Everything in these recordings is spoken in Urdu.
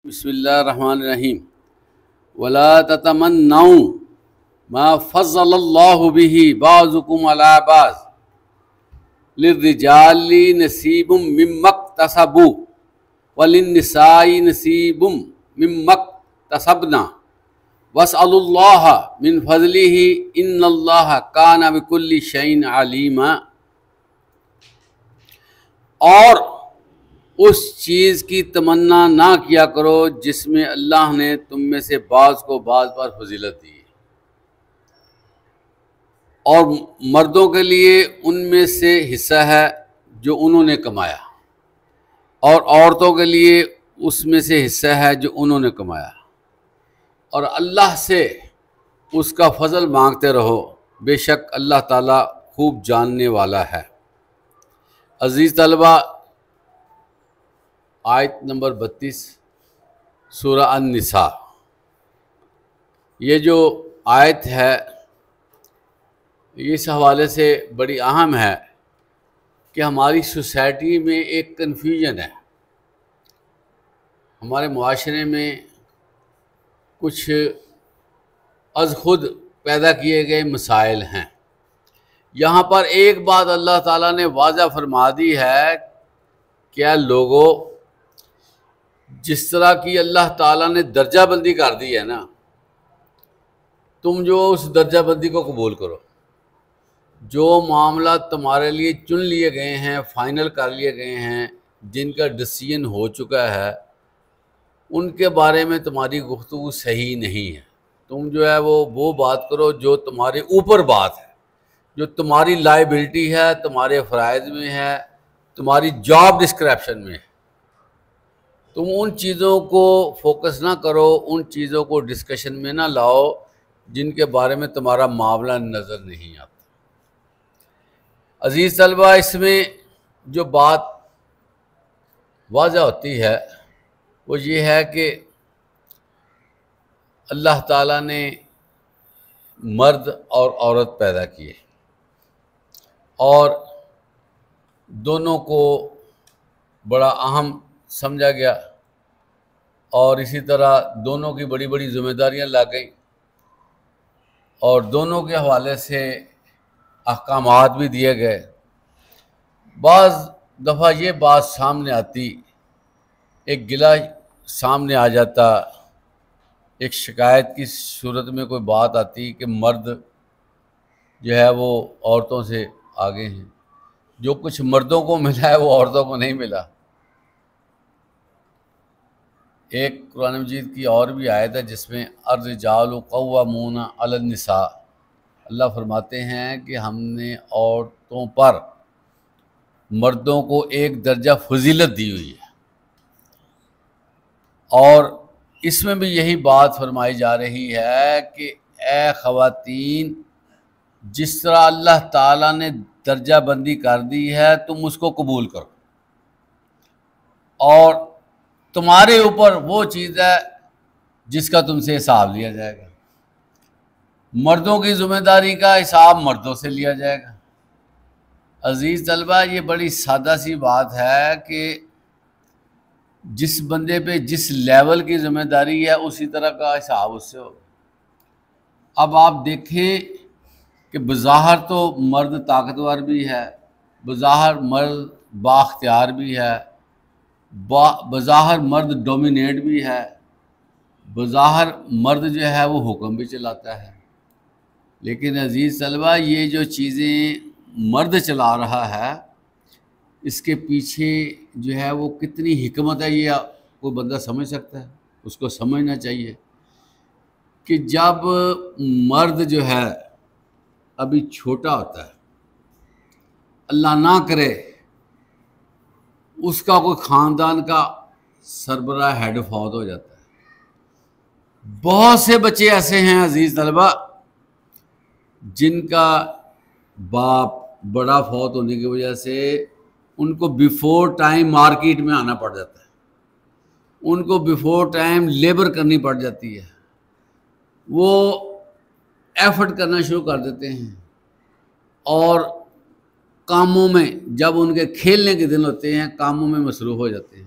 بسم اللہ الرحمن الرحیم ولا تتمنوا ما فضل اللہ به بعضکم علی بعض للرجال نصیب مما اکتسبوا وللنساء نصیب مما اکتسبنا واسألوا اللہ من فضلہ ان اللہ کان بکل شیء علیما۔ اور اس چیز کی تمنا نہ کیا کرو جس میں اللہ نے تم میں سے بعض کو بعض پر فضیلت دی، اور مردوں کے لیے ان میں سے حصہ ہے جو انہوں نے کمایا، اور عورتوں کے لیے اس میں سے حصہ ہے جو انہوں نے کمایا، اور اللہ سے اس کا فضل مانگتے رہو، بے شک اللہ تعالیٰ خوب جاننے والا ہے۔ عزیز طلبہ، آیت نمبر 32 سورہ النساء، یہ جو آیت ہے یہ اس حوالے سے بڑی اہم ہے کہ ہماری سوسائٹی میں ایک کنفیوژن ہے، ہمارے معاشرے میں کچھ از خود پیدا کیے گئے مسائل ہیں۔ یہاں پر ایک بات اللہ تعالیٰ نے واضح فرما دی ہے کہ اے لوگو، جس طرح کی اللہ تعالیٰ نے درجہ بندی کر دی ہے نا، تم جو اس درجہ بندی کو قبول کرو۔ جو معاملات تمہارے لیے چن لیے گئے ہیں، فائنل کر لیے گئے ہیں، جن کا ڈیسیژن ہو چکا ہے، ان کے بارے میں تمہاری گفتگو صحیح نہیں ہے۔ تم جو ہے وہ بات کرو جو تمہارے اوپر بات ہے، جو تمہاری لائبلٹی ہے، تمہارے فرائض میں ہے، تمہاری جاب ڈسکرپشن میں ہے۔ تم ان چیزوں کو فوکس نہ کرو، ان چیزوں کو ڈسکشن میں نہ لاؤ جن کے بارے میں تمہارا معاملہ نظر نہیں آتا۔ عزیز طلبہ، اس میں جو بات واضح ہوتی ہے وہ یہ ہے کہ اللہ تعالیٰ نے مرد اور عورت پیدا کیے، اور دونوں کو بڑا اہم سمجھا گیا، اور اسی طرح دونوں کی بڑی بڑی ذمہ داریاں لگ گئیں، اور دونوں کے حوالے سے احکامات بھی دیے گئے۔ بعض دفعہ یہ بات سامنے آتی، ایک گلہ سامنے آ جاتا، ایک شکایت کی صورت میں کوئی بات آتی کہ مرد جو ہے وہ عورتوں سے آگے ہیں، جو کچھ مردوں کو ملا ہے وہ عورتوں کو نہیں ملا۔ ایک قرآن مجید کی اور بھی آیت ہے جس میں الرجال قوامون علی النساء، اللہ فرماتے ہیں کہ ہم نے عورتوں پر مردوں کو ایک درجہ فضیلت دی ہوئی ہے، اور اس میں بھی یہی بات فرمائی جا رہی ہے کہ اے خواتین، جس طرح اللہ تعالیٰ نے درجہ بندی کر دی ہے تم اس کو قبول کرو، اور تمہارے اوپر وہ چیز ہے جس کا تم سے حساب لیا جائے گا۔ مردوں کی ذمہ داری کا حساب مردوں سے لیا جائے گا۔ عزیز طلبہ، یہ بڑی سادہ سی بات ہے کہ جس بندے پہ جس لیول کی ذمہ داری ہے اسی طرح کا حساب اس سے ہوگا۔ اب آپ دیکھیں کہ بظاہر تو مرد طاقتور بھی ہے، بظاہر مرد بااختیار بھی ہے، بظاہر مرد ڈومینیٹ بھی ہے، بظاہر مرد جو ہے وہ حکم بھی چلاتا ہے، لیکن عزیز طلبہ، یہ جو چیزیں مرد چلا رہا ہے اس کے پیچھے جو ہے وہ کتنی حکمت ہے، یہ کوئی بندہ سمجھ سکتا ہے؟ اس کو سمجھنا چاہیے کہ جب مرد جو ہے ابھی چھوٹا ہوتا ہے، اللہ نہ کرے اس کا کوئی خاندان کا سربراہ ہیڈ فوت ہو جاتا ہے۔ بہت سے بچے ایسے ہیں عزیز طلبہ جن کا باپ بڑا فوت ہونے کی وجہ سے ان کو بیفور ٹائم مارکیٹ میں آنا پڑ جاتا ہے، ان کو بیفور ٹائم لیبر کرنی پڑ جاتی ہے، وہ ایفرٹ کرنا شروع کر دیتے ہیں، اور کاموں میں جب ان کے کھیلنے کے دن ہوتے ہیں کاموں میں مصروف ہو جاتے ہیں۔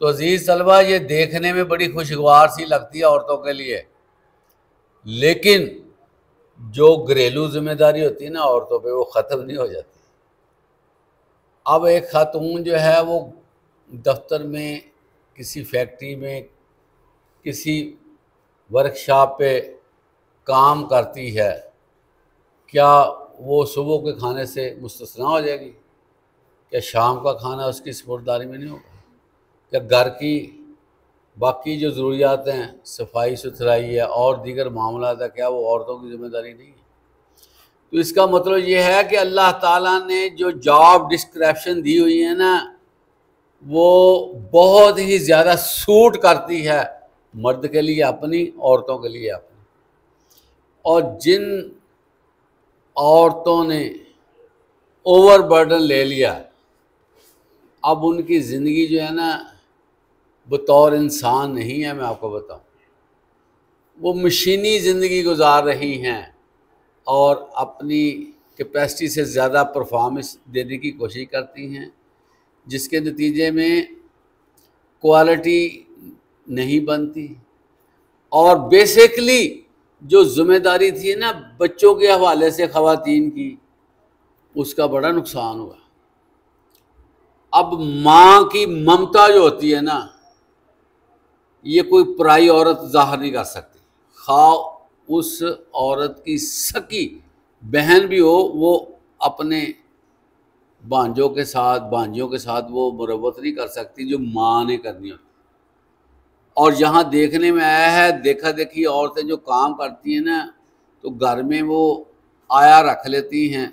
تو عزیز طلبہ یہ دیکھنے میں بڑی خوشگوار سی لگتی ہے عورتوں کے لیے، لیکن جو گھریلو ذمہ داری ہوتی ہے نا عورتوں پہ وہ ختم نہیں ہو جاتی۔ اب ایک خاتون جو ہے وہ دفتر میں، کسی فیکٹری میں، کسی ورکشاپ پہ کام کرتی ہے، کیا وہ صبح کے کھانے سے مستثنا ہو جائے گی؟ کیا شام کا کھانا اس کی سپرداری میں نہیں ہوگا؟ کیا گھر کی باقی جو ضروریات ہیں، صفائی ستھرائی ہے اور دیگر معاملات ہے، کیا وہ عورتوں کی ذمہ داری نہیں ہے؟ تو اس کا مطلب یہ ہے کہ اللہ تعالیٰ نے جو جاب ڈسکرپشن دی ہوئی ہے نا، وہ بہت ہی زیادہ سوٹ کرتی ہے مرد کے لیے اپنی، عورتوں کے لیے اپنی۔ اور جن عورتوں نے اوور برڈن لے لیا، اب ان کی زندگی جو ہے نا بطور انسان نہیں ہے، میں آپ کو بتاؤں، وہ مشینی زندگی گزار رہی ہیں اور اپنی کیپیسٹی سے زیادہ پرفارمنس دینے کی کوشش کرتی ہیں، جس کے نتیجے میں کوالٹی نہیں بنتی، اور بیسیکلی جو ذمہ داری تھی نا بچوں کے حوالے سے خواتین کی، اس کا بڑا نقصان ہوا۔ اب ماں کی ممتا جو ہوتی ہے نا، یہ کوئی پرائی عورت ظاہر نہیں کر سکتی، خواہ اس عورت کی سکی بہن بھی ہو، وہ اپنے بھانجوں کے ساتھ وہ مروت نہیں کر سکتی جو ماں نے کرنی ہوتی۔ اور یہاں دیکھنے میں آیا ہے، دیکھا دیکھی عورتیں جو کام کرتی ہیں نا، تو گھر میں وہ آیا رکھ لیتی ہیں،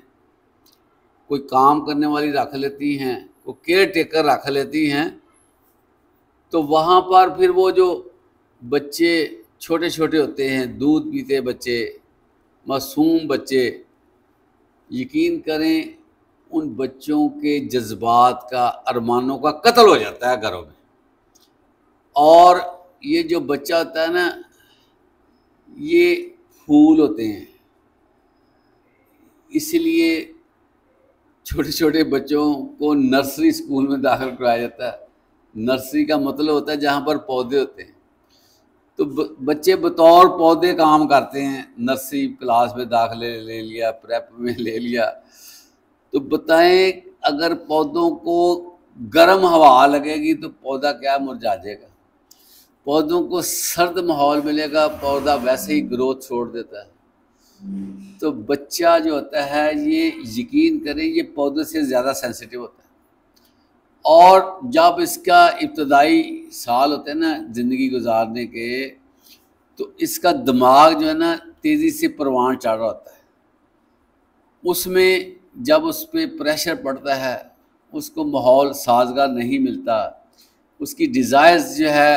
کوئی کام کرنے والی رکھ لیتی ہیں، کوئی کیئر ٹیکر رکھ لیتی ہیں، تو وہاں پر پھر وہ جو بچے چھوٹے چھوٹے ہوتے ہیں، دودھ پیتے بچے، معصوم بچے، یقین کریں ان بچوں کے جذبات کا، ارمانوں کا قتل ہو جاتا ہے گھروں میں۔ اور یہ جو بچہ ہوتا ہے نا، یہ پھول ہوتے ہیں، اس لیے چھوٹے چھوٹے بچوں کو نرسری اسکول میں داخل کرایا جاتا ہے۔ نرسری کا مطلب ہوتا ہے جہاں پر پودے ہوتے ہیں، تو بچے بطور پودے کام کرتے ہیں۔ نرسری کلاس میں داخلے لے لیا، پریپ میں لے لیا، تو بتائیں اگر پودوں کو گرم ہوا لگے گی تو پودا کیا مرجھا جائے گا؟ پودوں کو سرد ماحول ملے گا، پودا ویسے ہی گروتھ چھوڑ دیتا ہے۔ تو بچہ جو ہوتا ہے، یہ یقین کریں یہ پودوں سے زیادہ سینسیٹیو ہوتا ہے، اور جب اس کا ابتدائی سال ہوتے ہیں نا زندگی گزارنے کے، تو اس کا دماغ جو ہے نا تیزی سے پروان چڑھ رہا ہوتا ہے۔ اس میں جب اس پہ پریشر پڑتا ہے، اس کو ماحول سازگار نہیں ملتا، اس کی ڈیزائرز جو ہے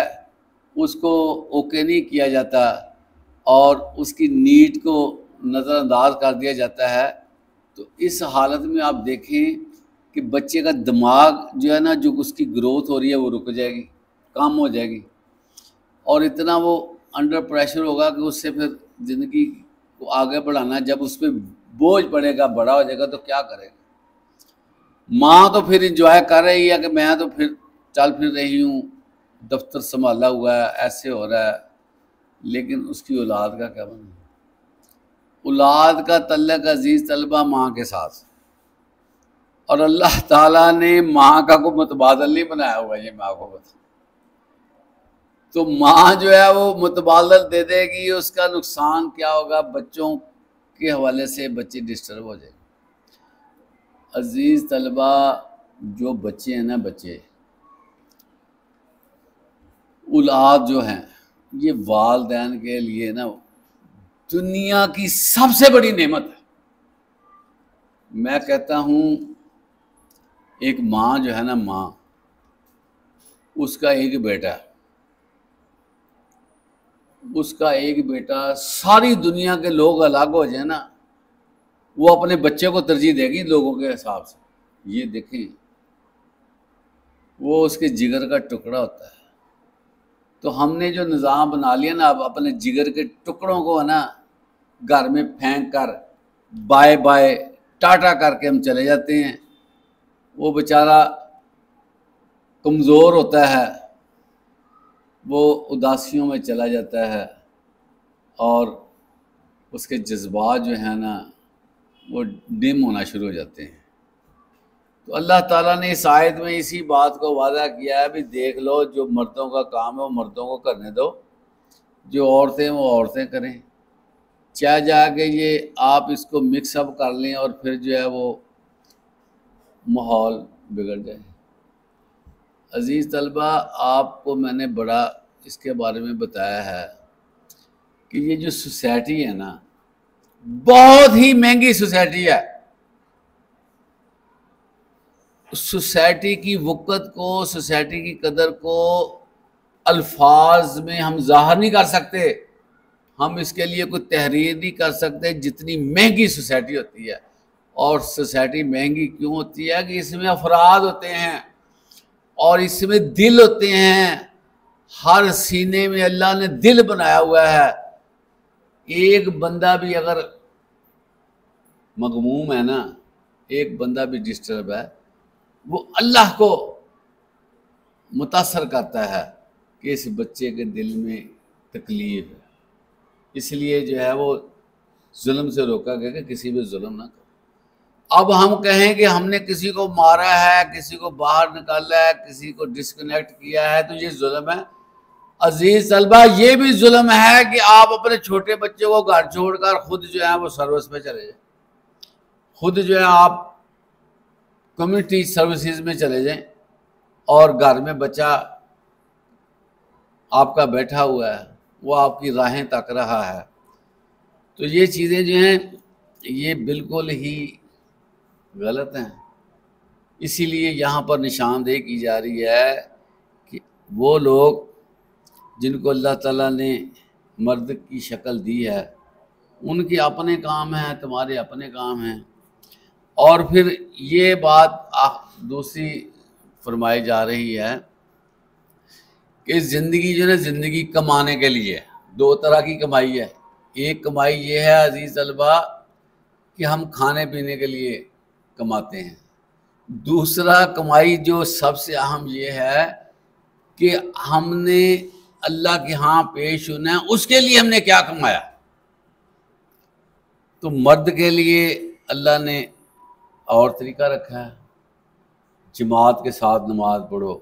اس کو اوکے نہیں کیا جاتا، اور اس کی نیڈ کو نظر انداز کر دیا جاتا ہے، تو اس حالت میں آپ دیکھیں کہ بچے کا دماغ جو ہے نا، جو اس کی گروتھ ہو رہی ہے وہ رک جائے گی، کم ہو جائے گی، اور اتنا وہ انڈر پریشر ہوگا کہ اس سے پھر زندگی کو آگے بڑھانا، جب اس پہ بوجھ پڑے گا، بڑا ہو جائے گا تو کیا کرے گا؟ ماں تو پھر انجوائے کر رہی ہے کہ میں تو پھر چل پھر رہی ہوں، دفتر سنبھالا ہوا ہے، ایسے ہو رہا ہے، لیکن اس کی اولاد کا کیا بنے؟ اولاد کا تعلق عزیز طلبہ ماں کے ساتھ، اور اللہ تعالیٰ نے ماں کا کوئی متبادل نہیں بنایا ہوا، یہ ماں کو بتا، تو ماں جو ہے وہ متبادل دے دے گی، اس کا نقصان کیا ہوگا؟ بچوں کے حوالے سے بچے ڈسٹرب ہو جائیں گے۔ عزیز طلبہ، جو بچے ہیں نا، بچے اولاد جو ہیں، یہ والدین کے لیے نا دنیا کی سب سے بڑی نعمت ہے۔ میں کہتا ہوں ایک ماں جو ہے نا، ماں، اس کا ایک بیٹا، ساری دنیا کے لوگ الگ ہو جائیں نا، وہ اپنے بچے کو ترجیح دے گی لوگوں کے حساب سے۔ یہ دیکھیں، وہ اس کے جگر کا ٹکڑا ہوتا ہے۔ تو ہم نے جو نظام بنا لیا نا، اب اپنے جگر کے ٹکڑوں کو ہے نا گھر میں پھینک کر بائے بائے ٹاٹا کر کے ہم چلے جاتے ہیں۔ وہ بیچارہ کمزور ہوتا ہے، وہ اداسیوں میں چلا جاتا ہے اور اس کے جذبات جو ہیں نا وہ ڈم ہونا شروع ہو جاتے ہیں۔ تو اللہ تعالیٰ نے اس آیت میں اسی بات کو واضح کیا ہے، بھی دیکھ لو جو مردوں کا کام ہے وہ مردوں کو کرنے دو، جو عورتیں وہ عورتیں کریں، چاہے جا کے یہ آپ اس کو مکس اپ کر لیں اور پھر جو ہے وہ ماحول بگڑ جائے۔ عزیز طلبہ، آپ کو میں نے بڑا اس کے بارے میں بتایا ہے کہ یہ جو سوسائٹی ہے نا بہت ہی مہنگی سوسائٹی ہے۔ سوسائٹی کی وقت کو، سوسائٹی کی قدر کو الفاظ میں ہم ظاہر نہیں کر سکتے، ہم اس کے لیے کوئی تحریر نہیں کر سکتے جتنی مہنگی سوسائٹی ہوتی ہے۔ اور سوسائٹی مہنگی کیوں ہوتی ہے کہ اس میں افراد ہوتے ہیں اور اس میں دل ہوتے ہیں، ہر سینے میں اللہ نے دل بنایا ہوا ہے۔ ایک بندہ بھی اگر مغموم ہے نا، ایک بندہ بھی ڈسٹرب ہے، وہ اللہ کو متاثر کرتا ہے کہ اس بچے کے دل میں تکلیف ہے، اس لیے جو ہے وہ ظلم سے روکا گیا کہ کسی پہ ظلم نہ کرو۔ اب ہم کہیں کہ ہم نے کسی کو مارا ہے، کسی کو باہر نکالا ہے، کسی کو ڈسکنیکٹ کیا ہے تو یہ ظلم ہے۔ عزیز طلبہ، یہ بھی ظلم ہے کہ آپ اپنے چھوٹے بچے کو گھر چھوڑ کر خود جو ہے وہ سروس پہ چلے جائیں، خود جو ہے آپ کمیونٹی سروسز میں چلے جائیں اور گھر میں بچہ آپ کا بیٹھا ہوا ہے، وہ آپ کی راہیں تک رہا ہے۔ تو یہ چیزیں جو ہیں یہ بالکل ہی غلط ہیں۔ اسی لیے یہاں پر نشاندہی کی جا رہی ہے کہ وہ لوگ جن کو اللہ تعالیٰ نے مرد کی شکل دی ہے ان کے اپنے کام ہیں، تمہارے اپنے کام ہیں۔ اور پھر یہ بات دوسری فرمائی جا رہی ہے کہ زندگی جو ہے زندگی کمانے کے لیے دو طرح کی کمائی ہے۔ ایک کمائی یہ ہے عزیز طلبہ کہ ہم کھانے پینے کے لیے کماتے ہیں، دوسرا کمائی جو سب سے اہم یہ ہے کہ ہم نے اللہ کے ہاں پیش ہونا ہے، اس کے لیے ہم نے کیا کمایا۔ تو مرد کے لیے اللہ نے اور طریقہ رکھا ہے، جماعت کے ساتھ نماز پڑھو،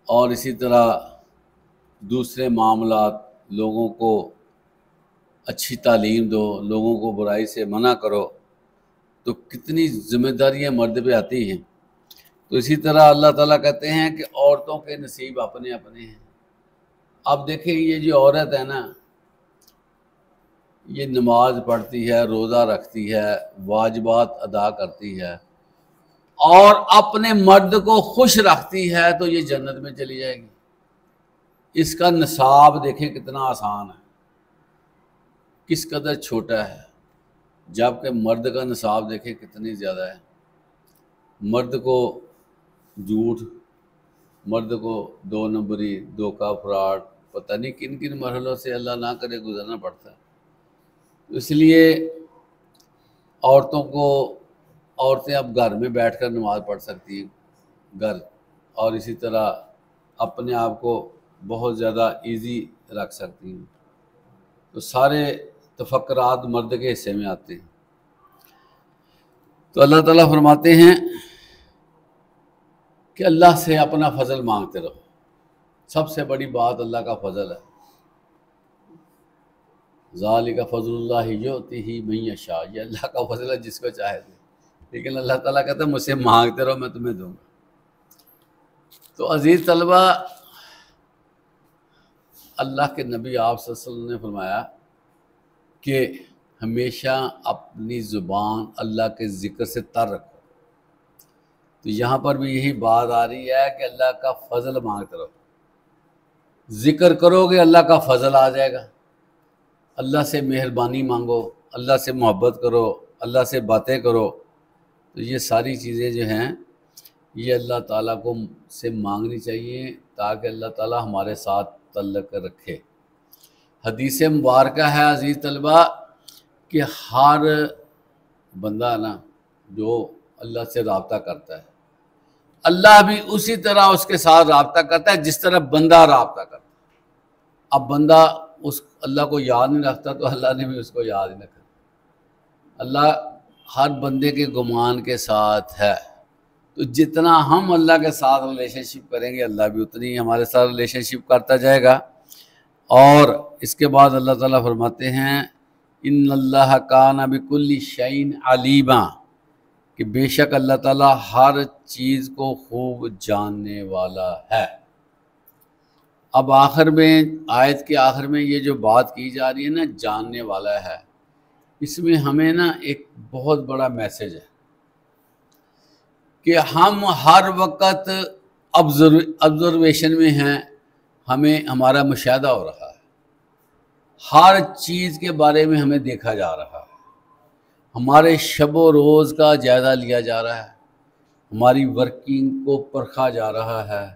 اور اسی طرح دوسرے معاملات، لوگوں کو اچھی تعلیم دو، لوگوں کو برائی سے منع کرو۔ تو کتنی ذمہ داریاں مرد پہ آتی ہیں۔ تو اسی طرح اللہ تعالیٰ کہتے ہیں کہ عورتوں کے نصیب اپنے اپنے ہیں۔ اب دیکھیں یہ جو عورت ہے نا، یہ نماز پڑھتی ہے، روزہ رکھتی ہے، واجبات ادا کرتی ہے اور اپنے مرد کو خوش رکھتی ہے تو یہ جنت میں چلی جائے گی۔ اس کا نصاب دیکھیں کتنا آسان ہے، کس قدر چھوٹا ہے، جبکہ مرد کا نصاب دیکھیں کتنی زیادہ ہے۔ مرد کو جھوٹ، مرد کو دو نمبری، دھوکہ، فراڈ، پتہ نہیں کن کن مرحلوں سے اللہ نہ کرے گزرنا پڑتا ہے۔ اس لیے عورتیں اب گھر میں بیٹھ کر نماز پڑھ سکتی ہیں گھر، اور اسی طرح اپنے آپ کو بہت زیادہ ایزی رکھ سکتی ہیں۔ تو سارے تفکرات مرد کے حصے میں آتے ہیں۔ تو اللہ تعالیٰ فرماتے ہیں کہ اللہ سے اپنا فضل مانگتے رہو۔ سب سے بڑی بات اللہ کا فضل ہے۔ ذالک فضل اللہ یؤتیہ من یشاء، یہ اللہ کا فضل ہے جس کو چاہے دے، لیکن اللہ تعالیٰ کہتا ہے مجھ سے مانگتے رہو میں تمہیں دوں گا۔ تو عزیز طلبہ، اللہ کے نبی آپ صلی اللہ علیہ وسلم نے فرمایا کہ ہمیشہ اپنی زبان اللہ کے ذکر سے تر رکھو۔ تو یہاں پر بھی یہی بات آ رہی ہے کہ اللہ کا فضل مانگتے رہو، ذکر کرو گے اللہ کا فضل آ جائے گا۔ اللہ سے مہربانی مانگو، اللہ سے محبت کرو، اللہ سے باتیں کرو۔ تو یہ ساری چیزیں جو ہیں یہ اللہ تعالیٰ کو سے مانگنی چاہیے تاکہ اللہ تعالیٰ ہمارے ساتھ تعلق رکھے۔ حدیث مبارکہ ہے عزیز طلبہ کہ ہر بندہ نا جو اللہ سے رابطہ کرتا ہے، اللہ بھی اسی طرح اس کے ساتھ رابطہ کرتا ہے جس طرح بندہ رابطہ کرتا ہے۔ اب بندہ اس اللہ کو یاد نہیں رکھتا تو اللہ نے بھی اس کو یاد نہیں رکھا۔ اللہ ہر بندے کے گمان کے ساتھ ہے، تو جتنا ہم اللہ کے ساتھ ریلیشن شپ کریں گے اللہ بھی اتنی ہی ہمارے ساتھ ریلیشن شپ کرتا جائے گا۔ اور اس کے بعد اللہ تعالیٰ فرماتے ہیں ان اللہ کان بکل شیء علیما، کہ بے شک اللہ تعالیٰ ہر چیز کو خوب جاننے والا ہے۔ اب آخر میں آیت کے آخر میں یہ جو بات کی جا رہی ہے نا جاننے والا ہے، اس میں ہمیں نا ایک بہت بڑا میسج ہے کہ ہم ہر وقت آبزرویشن میں ہیں، ہمیں ہمارا مشاہدہ ہو رہا ہے، ہر چیز کے بارے میں ہمیں دیکھا جا رہا ہے، ہمارے شب و روز کا جائزہ لیا جا رہا ہے، ہماری ورکنگ کو پرکھا جا رہا ہے،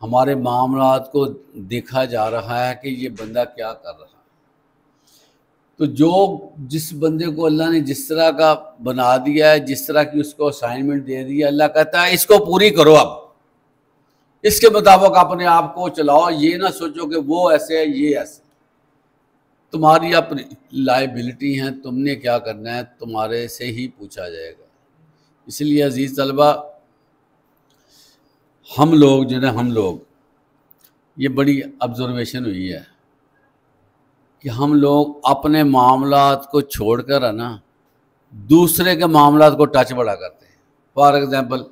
ہمارے معاملات کو دیکھا جا رہا ہے کہ یہ بندہ کیا کر رہا ہے۔ تو جس بندے کو اللہ نے جس طرح کا بنا دیا ہے، جس طرح کی اس کو اسائنمنٹ دے دی ہے، اللہ کہتا ہے اس کو پوری کرو، اب اس کے مطابق اپنے آپ کو چلاؤ، یہ نہ سوچو کہ وہ ایسے ہے یہ ایسے۔ تمہاری اپنی لائبلٹی ہیں، تم نے کیا کرنا ہے تمہارے سے ہی پوچھا جائے گا۔ اس لیے عزیز طلبہ، ہم لوگ یہ بڑی آبزرویشن ہوئی ہے کہ ہم لوگ اپنے معاملات کو چھوڑ کر ہے نا دوسرے کے معاملات کو ٹچ بڑا کرتے ہیں۔ فار ایگزامپل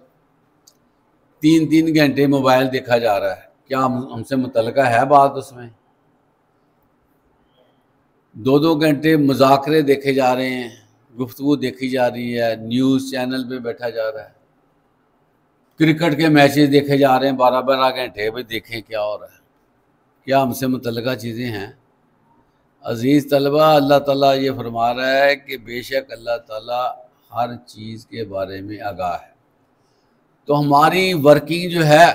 3 گھنٹے موبائل دیکھا جا رہا ہے، کیا ہم سے متعلقہ ہے بات؟ اس میں 2 گھنٹے مذاکرے دیکھے جا رہے ہیں، گفتگو دیکھی جا رہی ہے، نیوز چینل پہ بیٹھا جا رہا ہے، کرکٹ کے میچز دیکھے جا رہے ہیں 12 گھنٹے، بھی دیکھیں کیا ہو رہا ہے، کیا ہم سے متعلقہ چیزیں ہیں؟ عزیز طلبہ، اللہ تعالیٰ یہ فرما رہا ہے کہ بے شک اللہ تعالیٰ ہر چیز کے بارے میں آگاہ ہے۔ تو ہماری ورکنگ جو ہے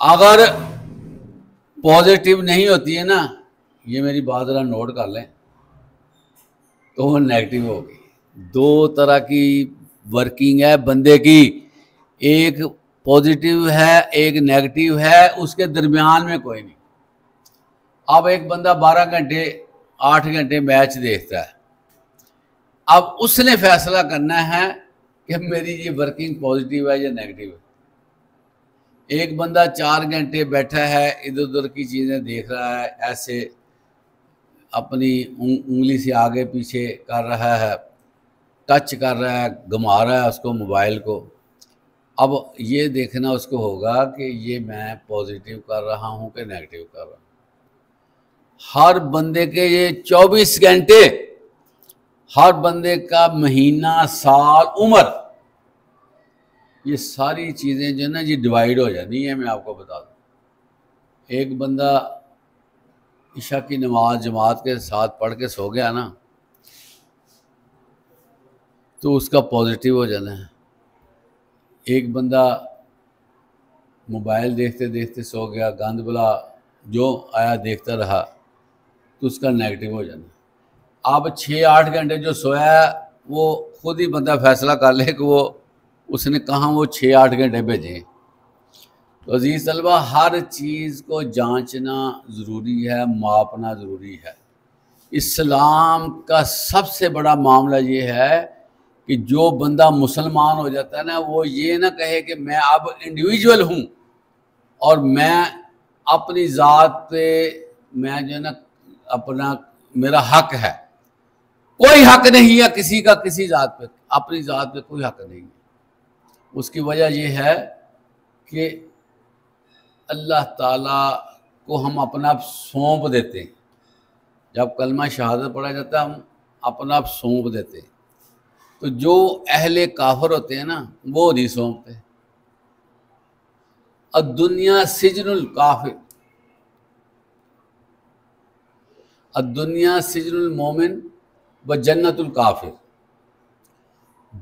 اگر پازیٹیو نہیں ہوتی ہے نا، یہ میری بات ذرا نوٹ کر لیں، تو وہ نیگیٹو ہوگی۔ 2 طرح کی ورکنگ ہے بندے کی، ایک پازیٹیو ہے ایک نیگیٹو ہے، اس کے درمیان میں کوئی نہیں۔ اب ایک بندہ 12 گھنٹے 8 گھنٹے میچ دیکھتا ہے، اب اس نے فیصلہ کرنا ہے کہ میری یہ ورکنگ پازیٹیو ہے یا نیگیٹو ہے۔ ایک بندہ 4 گھنٹے بیٹھا ہے، ادھر ادھر کی چیزیں دیکھ رہا ہے، ایسے اپنی انگلی سے آگے پیچھے کر رہا ہے، ٹچ کر رہا ہے، گھما رہا ہے اس کو موبائل کو۔ اب یہ دیکھنا اس کو ہوگا کہ یہ میں پازیٹیو کر رہا ہوں کہ نیگیٹو کر رہا ہوں۔ ہر بندے کے یہ 24 گھنٹے، ہر بندے کا مہینہ، سال، عمر، یہ ساری چیزیں جو ہے نا یہ ڈیوائیڈ ہو جاتی ہیں۔ میں آپ کو بتا دوں، ایک بندہ عشاء کی نماز جماعت کے ساتھ پڑھ کے سو گیا نا، تو اس کا پازیٹیو ہو جانا ہے۔ ایک بندہ موبائل دیکھتے دیکھتے سو گیا، گند بلا جو آیا دیکھتا رہا، تو اس کا نیگیٹو ہو جانا ہے۔ اب 6-8 گھنٹے جو سویا ہے وہ خود ہی بندہ فیصلہ کر لے کہ وہ اس نے کہاں وہ 6-8 گھنٹے بھیجے۔ تو عزیز طلبہ، ہر چیز کو جانچنا ضروری ہے، ماپنا ضروری ہے۔ اسلام کا سب سے بڑا معاملہ یہ ہے کہ جو بندہ مسلمان ہو جاتا ہے نا، وہ یہ نہ کہے کہ میں اب انڈیویجول ہوں اور میں اپنی ذات پہ میں جو ہے نا اپنا میرا حق ہے۔ کوئی حق نہیں ہے کسی کا کسی ذات پہ، اپنی ذات پہ کوئی حق نہیں ہے۔ اس کی وجہ یہ ہے کہ اللہ تعالیٰ کو ہم اپنا آپ سونپ دیتے ہیں۔ جب کلمہ شہادت پڑھا جاتا ہے ہم اپنا آپ سونپ دیتے ہیں، تو جو اہل کافر ہوتے ہیں نا وہ نہیں سونپتے۔ الدنیا سجن الکافر، الدنیا سجن المومن و جنت الکافر۔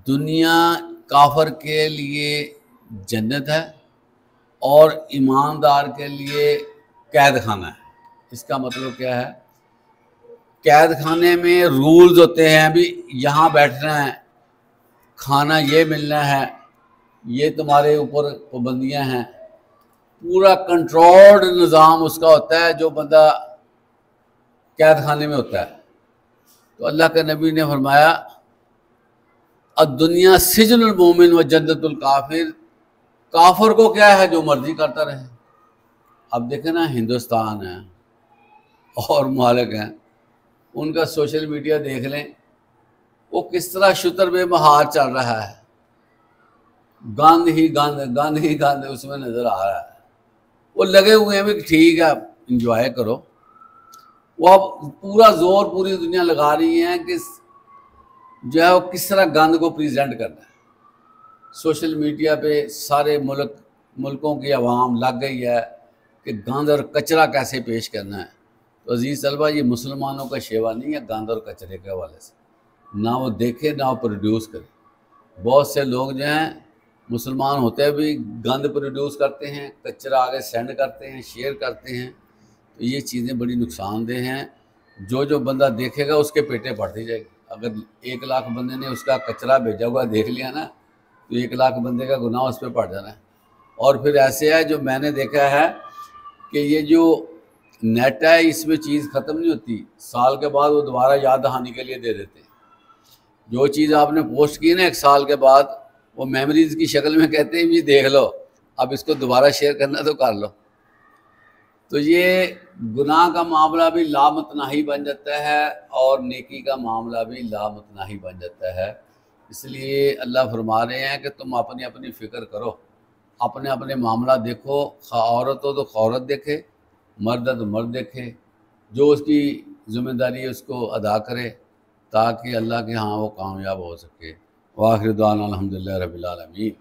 دنیا کافر کے لیے جنت ہے اور ایماندار کے لیے قید خانہ ہے۔ اس کا مطلب کیا ہے؟ قید خانے میں رولز ہوتے ہیں، ابھی یہاں بیٹھنا ہے، کھانا یہ ملنا ہے، یہ تمہارے اوپر پابندیاں ہیں، پورا کنٹرولڈ نظام اس کا ہوتا ہے جو بندہ قید خانے میں ہوتا ہے۔ تو اللہ کے نبی نے فرمایا الدنیا سجن المومن و جنت الکافر، کافر کو کیا ہے جو مرضی کرتا رہے۔ اب دیکھیں نا، ہندوستان ہے اور ممالک ہیں، ان کا سوشل میڈیا دیکھ لیں، وہ کس طرح شتر بے مہار چل رہا ہے، گند ہی گند، گند ہی گند اس میں نظر آ رہا ہے۔ وہ لگے ہوئے ہیں بھی ٹھیک ہے انجوائے کرو، وہ اب پورا زور پوری دنیا لگا رہی ہیں کہ جو ہے وہ کس طرح گند کو پریزنٹ کرنا ہے۔ سوشل میڈیا پہ سارے ملکوں کی عوام لگ گئی ہے کہ گند اور کچرا کیسے پیش کرنا ہے۔ تو عزیز طلبہ، یہ مسلمانوں کا شیوا نہیں ہے گند اور کچرے کے حوالے سے، نہ وہ دیکھے نہ وہ پروڈیوس کرے۔ بہت سے لوگ جو ہیں مسلمان ہوتے بھی گند پروڈیوس کرتے ہیں، کچرا آگے سینڈ کرتے ہیں، شیئر کرتے ہیں، تو یہ چیزیں بڑی نقصان دہ ہیں۔ جو بندہ دیکھے گا اس کے پیٹیں پڑتی جائے گی۔ اگر 1,00,000 بندے نے اس کا کچرا بھیجا ہوا دیکھ لیا نا، تو 1,00,000 بندے کا گناہ اس پہ پڑ جانا ہے۔ اور پھر ایسے ہے جو میں نے دیکھا ہے کہ یہ جو نیٹ ہے اس میں چیز ختم نہیں ہوتی، سال کے بعد وہ دوبارہ یاد دہانی کے لیے دے دیتے ہیں۔ جو چیز آپ نے پوسٹ کی نا 1 سال کے بعد، وہ میموریز کی شکل میں کہتے ہیں بھی دیکھ لو، اب اس کو دوبارہ شیئر کرنا تو کر لو۔ تو یہ گناہ کا معاملہ بھی لامتناہی بن جاتا ہے اور نیکی کا معاملہ بھی لامتناہی بن جاتا ہے۔ اس لیے اللہ فرما رہے ہیں کہ تم اپنی اپنی فکر کرو، اپنے اپنے معاملہ دیکھو، خواہ عورت ہو تو عورت دیکھے، مرد ہے تو مرد دیکھے، جو اس کی ذمہ داری ہے اس کو ادا کرے تاکہ اللہ کے ہاں وہ کامیاب ہو سکے۔ وآخر دعوانا الحمدللہ رب العالمین۔